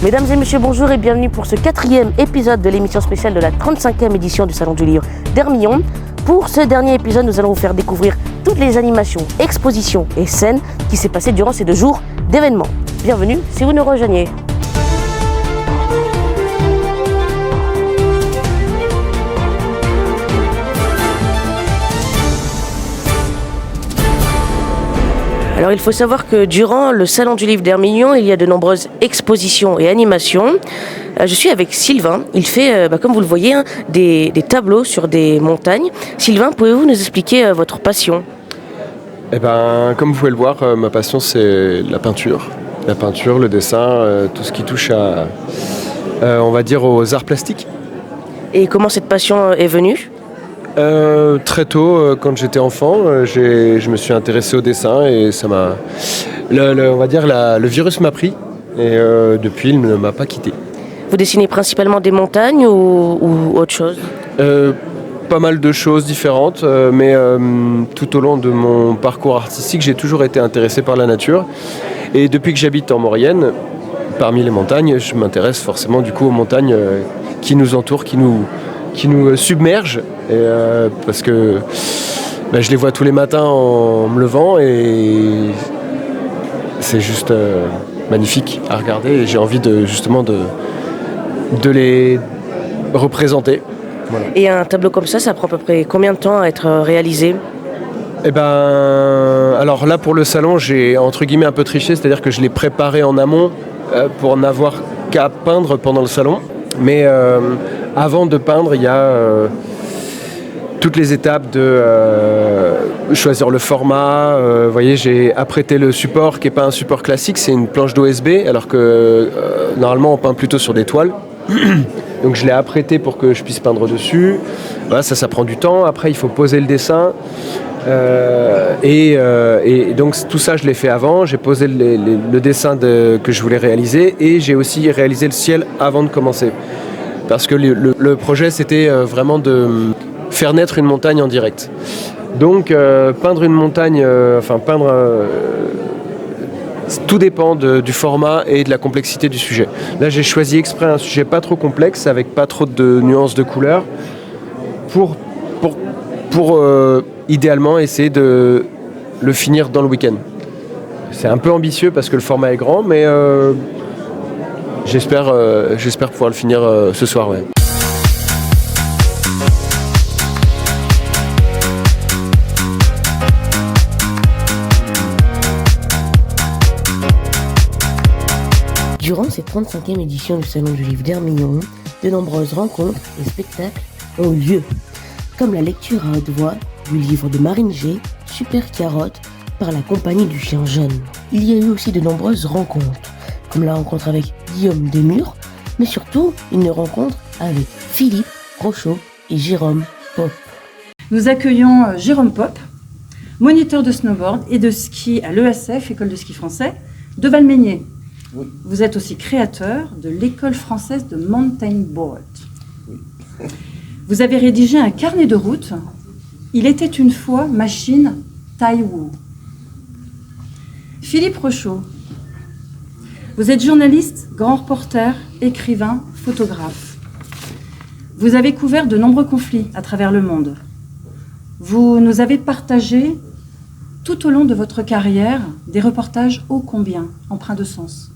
Mesdames et messieurs, bonjour et bienvenue pour ce 4e épisode de l'émission spéciale de la 35e édition du Salon du Livre d'Hermillon. Pour ce dernier épisode, nous allons vous faire découvrir toutes les animations, expositions et scènes qui s'est passées durant ces 2 jours d'événements. Bienvenue si vous nous rejoignez. Alors il faut savoir que durant le Salon du Livre d'Hermillon, il y a de nombreuses expositions et animations. Je suis avec Sylvain, il fait, comme vous le voyez, des tableaux sur des montagnes. Sylvain, pouvez-vous nous expliquer votre passion ? Comme vous pouvez le voir, ma passion c'est la peinture. La peinture, le dessin, tout ce qui touche à, on va dire, aux arts plastiques. Et comment cette passion est venue ? Très tôt, quand j'étais enfant, je me suis intéressé au dessin et ça m'a, on va dire, le virus m'a pris et depuis il ne m'a pas quitté. Vous dessinez principalement des montagnes ou autre chose ? Pas mal de choses différentes, mais tout au long de mon parcours artistique, j'ai toujours été intéressé par la nature. Et depuis que j'habite en Maurienne, parmi les montagnes, je m'intéresse forcément du coup aux montagnes qui nous entourent, qui nous submergent. Parce que je les vois tous les matins en me levant et c'est juste magnifique à regarder et j'ai envie de les représenter. Voilà. Et un tableau comme ça prend à peu près combien de temps à être réalisé ? Alors là pour le salon, j'ai entre guillemets un peu triché, c'est-à-dire que je l'ai préparé en amont pour n'avoir qu'à peindre pendant le salon. Mais avant de peindre, il y a toutes les étapes de choisir le format. Vous voyez, j'ai apprêté le support qui n'est pas un support classique, c'est une planche d'OSB, alors que normalement on peint plutôt sur des toiles. Donc je l'ai apprêté pour que je puisse peindre dessus. Voilà, ça prend du temps. Après, il faut poser le dessin. Et donc tout ça, je l'ai fait avant. J'ai posé le dessin que je voulais réaliser et j'ai aussi réalisé le ciel avant de commencer. Parce que le projet, c'était vraiment de faire naître une montagne en direct. Donc peindre une montagne, tout dépend du format et de la complexité du sujet. Là, j'ai choisi exprès un sujet pas trop complexe, avec pas trop de nuances de couleurs, pour idéalement essayer de le finir dans le week-end. C'est un peu ambitieux parce que le format est grand, mais j'espère pouvoir le finir ce soir. Ouais. Durant cette 35e édition du Salon du Livre d'Hermillon, de nombreuses rencontres et spectacles ont eu lieu, comme la lecture à haute voix du livre de Marine G, Super Carotte, par la compagnie du Chien Jaune. Il y a eu aussi de nombreuses rencontres, comme la rencontre avec Guillaume Demure, mais surtout une rencontre avec Philippe Rochaud et Jérôme Pop. Nous accueillons Jérôme Pop, moniteur de snowboard et de ski à l'ESF, École de ski français, de Valmeinier. Oui. Vous êtes aussi créateur de l'École française de mountain board. Oui. Vous avez rédigé un carnet de route. Il était une fois machine Taiwu. Philippe Rochaud. Vous êtes journaliste, grand reporter, écrivain, photographe. Vous avez couvert de nombreux conflits à travers le monde. Vous nous avez partagé tout au long de votre carrière des reportages ô combien empreints de sens.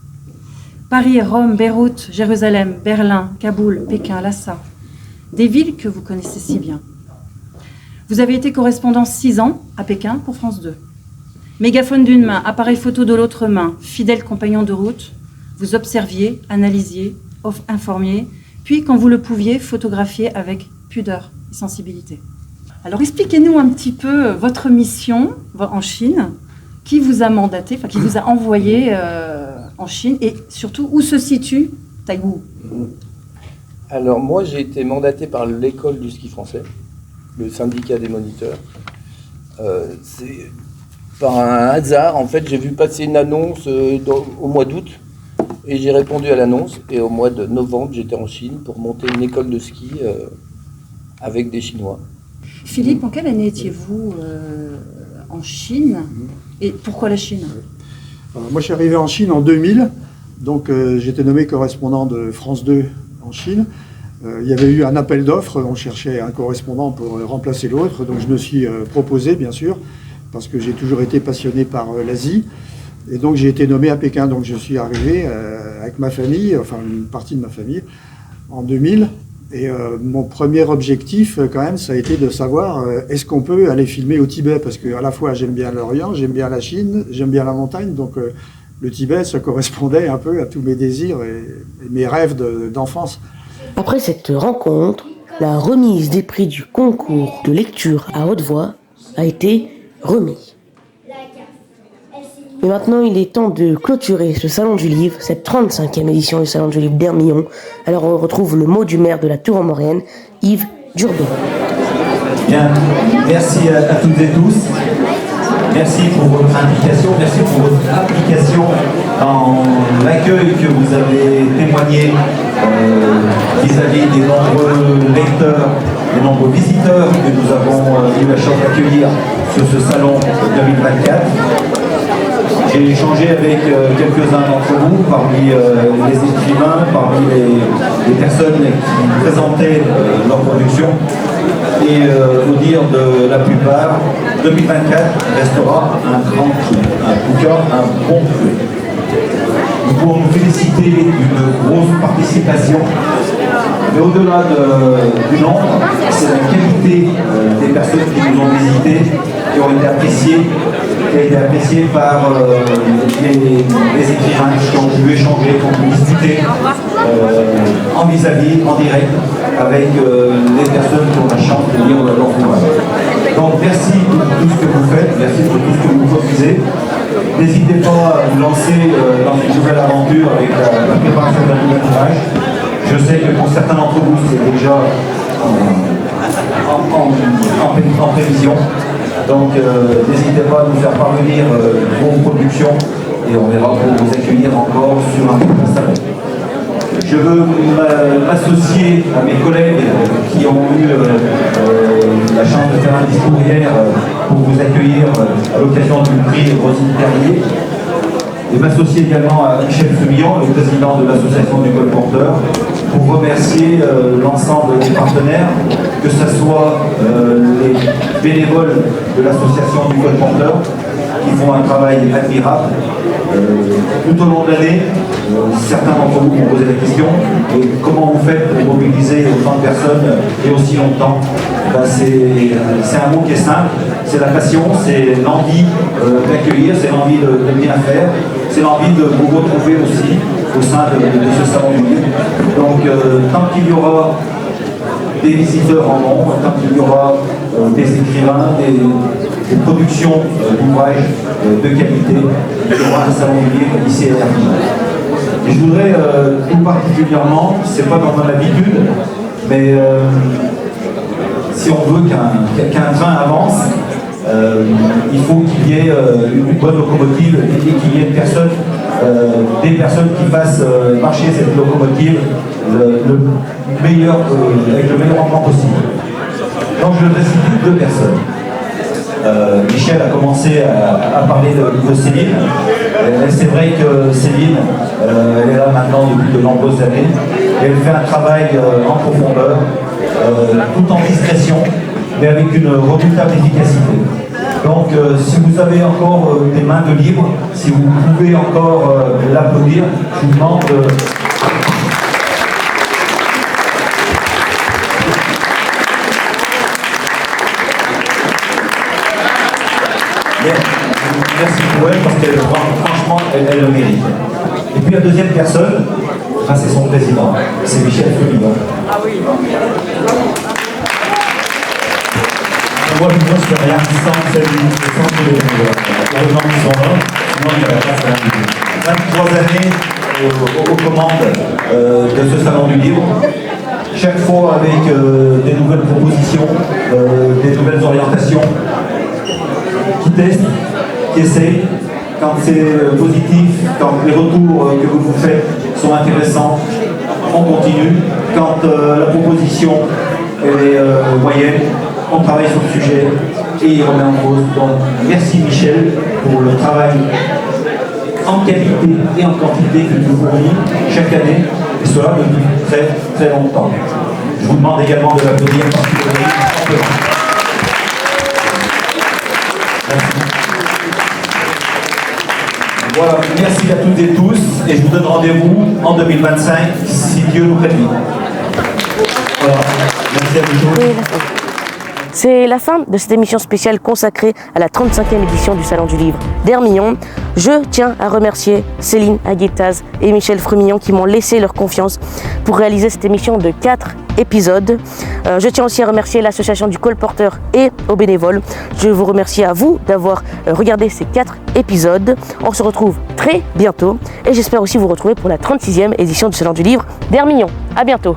Paris, Rome, Beyrouth, Jérusalem, Berlin, Kaboul, Pékin, Lhasa. Des villes que vous connaissez si bien. Vous avez été correspondant 6 ans à Pékin pour France 2. Mégaphone d'une main, appareil photo de l'autre main, fidèle compagnon de route, vous observiez, analysiez, informiez, puis quand vous le pouviez, photographiez avec pudeur et sensibilité. Alors expliquez-nous un petit peu votre mission en Chine, qui vous a mandaté, qui vous a envoyé en Chine et surtout où se situe Taiwu. Alors moi j'ai été mandaté par l'école du ski français, le syndicat des moniteurs. C'est par un hasard, en fait j'ai vu passer une annonce au mois d'août et j'ai répondu à l'annonce et au mois de novembre j'étais en Chine pour monter une école de ski avec des Chinois. Philippe, en quelle année étiez-vous en Chine et pourquoi la Chine ? Moi, je suis arrivé en Chine en 2000 Donc j'ai été nommé correspondant de France 2 en Chine. Il y avait eu un appel d'offres, on cherchait un correspondant pour remplacer l'autre, donc je me suis proposé bien sûr, parce que j'ai toujours été passionné par l'Asie. Et donc j'ai été nommé à Pékin, donc je suis arrivé avec ma famille, enfin une partie de ma famille, en 2000. Et mon premier objectif, quand même, ça a été de savoir est-ce qu'on peut aller filmer au Tibet, parce que à la fois j'aime bien l'Orient, j'aime bien la Chine, j'aime bien la montagne, donc le Tibet, ça correspondait un peu à tous mes désirs et mes rêves d'enfance. Après cette rencontre, la remise des prix du concours de lecture à haute voix a été remise. Mais maintenant, il est temps de clôturer ce Salon du Livre, cette 35e édition du Salon du Livre d'Hermillon. Alors on retrouve le mot du maire de la Tour-en-Maurienne, Yves Durbet. Bien, merci à toutes et tous. Merci pour votre implication, merci pour votre application dans l'accueil que vous avez témoigné vis-à-vis des nombreux lecteurs, des nombreux visiteurs que nous avons eu la chance d'accueillir sur ce salon 2024. J'ai échangé avec quelques-uns d'entre vous, parmi les écrivains, parmi les personnes qui présentaient leur production. Et au dire de la plupart, 2024 restera un grand cru, en tout cas un bon cru. Nous pouvons nous féliciter d'une grosse participation, mais au-delà du nombre, c'est la qualité des personnes qui nous ont visités, qui ont été appréciées, par les écrivains qui ont pu échanger, qui ont pu discuter en vis-à-vis, en direct, avec les personnes qui ont la chance de lire leur ouvrage. Donc merci pour tout ce que vous faites, merci pour tout ce que vous produisez. N'hésitez pas à vous lancer dans une nouvelle aventure avec la préparation d'un nouvel ouvrage. Je sais que pour certains d'entre vous, c'est déjà en prévision. Donc n'hésitez pas à nous faire parvenir vos productions et on verra pour vous accueillir encore sur un nouveau salon. Je veux m'associer à mes collègues qui ont eu la chance de faire un discours hier pour vous accueillir à l'occasion du prix Rosine Terrier. Et m'associer également à Michel Fumillon, le président de l'association du colporteur, pour remercier l'ensemble des partenaires, que ce soit les bénévoles de l'association du colporteur, qui font un travail admirable tout au long de l'année. Certains d'entre vous m'ont posé la question, et comment vous faites pour mobiliser autant de personnes et aussi longtemps? C'est un mot qui est simple, c'est la passion, c'est l'envie d'accueillir, c'est l'envie de bien faire, c'est l'envie de vous retrouver aussi au sein de ce salon du livre. Donc tant qu'il y aura des visiteurs en nombre, tant qu'il y aura des écrivains, des productions d'ouvrages de qualité, il y aura un salon du livre ici à Hermillon. Et je voudrais tout particulièrement, c'est pas dans mon habitude, mais si on veut qu'un train avance, il faut qu'il y ait une bonne locomotive et qu'il y ait des personnes qui fassent marcher cette locomotive avec le meilleur rendement possible. Donc je vais citer deux personnes. Michel a commencé à parler de Céline. C'est vrai que Céline, elle est là maintenant depuis de nombreuses années. Et elle fait un travail en profondeur, tout en discrétion, mais avec une redoutable efficacité. Donc si vous avez encore des mains de libre, si vous pouvez encore l'applaudir, je vous demande... Merci pour elle, parce qu'elle, franchement, elle le mérite. Et puis la deuxième personne, c'est son président, c'est Michel Fumillon. Ah oui. Moi, je ne fais rien sans celui les gens qui sont là, sinon il n'y aurait pas de salon du livre. 23 années aux commandes de ce salon du livre. Chaque fois avec des nouvelles propositions, des nouvelles orientations, qui testent, qui essayent. Quand c'est positif, quand les retours que vous faites sont intéressants, on continue. Quand la proposition est moyenne, on travaille sur le sujet et il remet en cause. Donc merci Michel pour le travail en qualité et en quantité que nous fournit chaque année, et cela depuis très très longtemps. Je vous demande également de l'applaudir parce que vous avez amplement. Merci. Voilà, merci à toutes et tous, et je vous donne rendez-vous en 2025, si Dieu nous prête vie. Voilà, merci à vous. C'est la fin de cette émission spéciale consacrée à la 35e édition du Salon du Livre d'Hermillon. Je tiens à remercier Céline Aguetaz et Michel Frumillon qui m'ont laissé leur confiance pour réaliser cette émission de 4 épisodes. Je tiens aussi à remercier l'association du colporteur et aux bénévoles. Je vous remercie à vous d'avoir regardé ces 4 épisodes. On se retrouve très bientôt et j'espère aussi vous retrouver pour la 36e édition du Salon du Livre d'Hermillon. À bientôt.